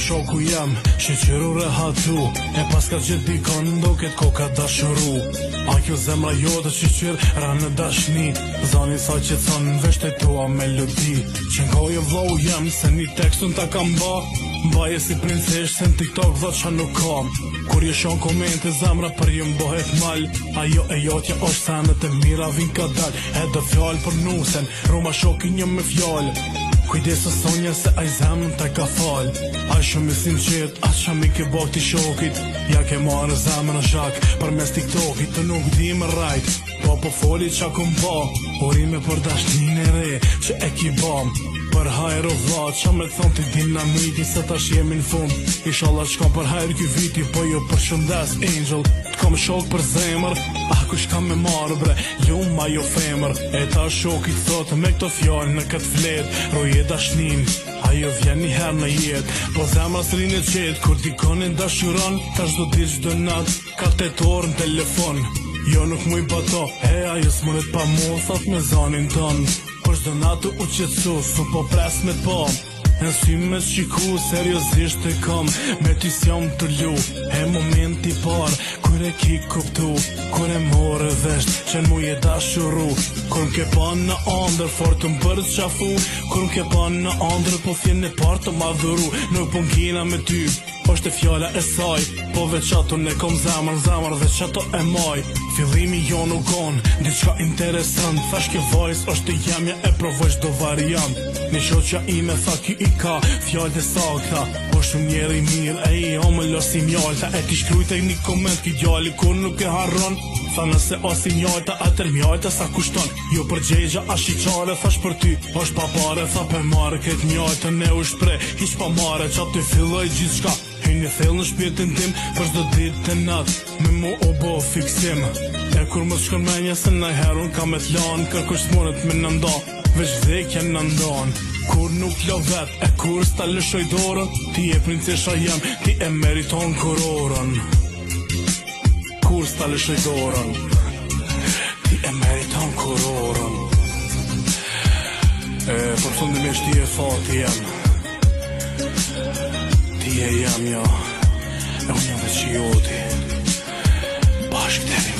shoku jam, sheqeru rehatu, e pas ka gjithë dikon do ket koka dashuru. A kjo zemra jote sheqer ranë dashni, zani sa që thonë vesh të tua melodi. Qenkoj e vlau jam, se një tekstun ta kam ba, mbaje si princesh, se në TikTok dhët qa nuk kam. Kur je shon komente zemra për ju mbohet mal, ajo e jotja është senet e mira vin ka dal. Edhe fjall për nusen, ruma shoki një me fjall. Kujdesu sonja se aj zemën të ka fal. Aj shumë i sinqert, atë që mi ke bak t'i shokit. Ja ke marrë zemën në shak, për mes TikTokit të nuk di më rajt. Po foli qa kum ba, urime për dashnin e re, që e ki bam. Për hajr o vla, qa me thonë t'i dinamiti, se tash jemi në fund. Inshallah qka për hajr ky viti, po jo për shëndes angel. T'kam shok për zemër, kush ka me marrë bre, ma jo femër. E ta shokit thot me këto fjallë në këtë flet, roje dashnin, ajo vjen një her në jet. Po zemra s'rin e qet, kur dikonin dashuron, tash do di çdo nat, ka 8 orë në telefon. Jo nuk muj bato, ajo s'munet pa mu, thot me zanin ton. Për çdo natë u qetsu, su po pres me po. Në sy me shiku, seriosisht e kam, me ty s'jam të lu. E momenti par, kur e ki kuptu, kur e more vesht, që në mu je dashuru. Kur m'ke pan në andër, fort të më bërë qafu. Kur m'ke pan në andër, po fjen në partë të madhuru. Nuk po m'kina me ty, është e fjalla e saj, po veç ato ne kom zemër veç ato e maj. Fillimi jo nuk gon, diçka interesant, thash ke vajs është e jemja e provoj çdo variant. Një shoqja ime tha ki i ka fjallë e sakta, po shumë njeri mirë, e i o më losi mjalta. E ti shkrujt e një koment ki djali kur nuk e harron, tha nëse o si mjalta, atër mjalta sa kushton. Jo për gjegja a shiqare, thash për ty, është pa pare, tha për mare këtë mjalta, ne u shpre, hiq pa mare, qa ty filloj gjithë shka. Hynë një thellë në shpirtin tim, për çdo ditë të natë, me mu o bo fiksim. E kur më shkon menja se najherun ka me t'lanë, kërkush s'monet me nënda, veç dhekja në ndan. Kur nuk lo vet, e kur s'ta lëshoj dorën, ti e princesha jem, ti e meriton kurorën. Kur s'ta lëshoj dorën, ti e meriton kurorën. Për fundimisht ti e fati jem, ti e jam jo, e unë jam veç joti, bashkë deri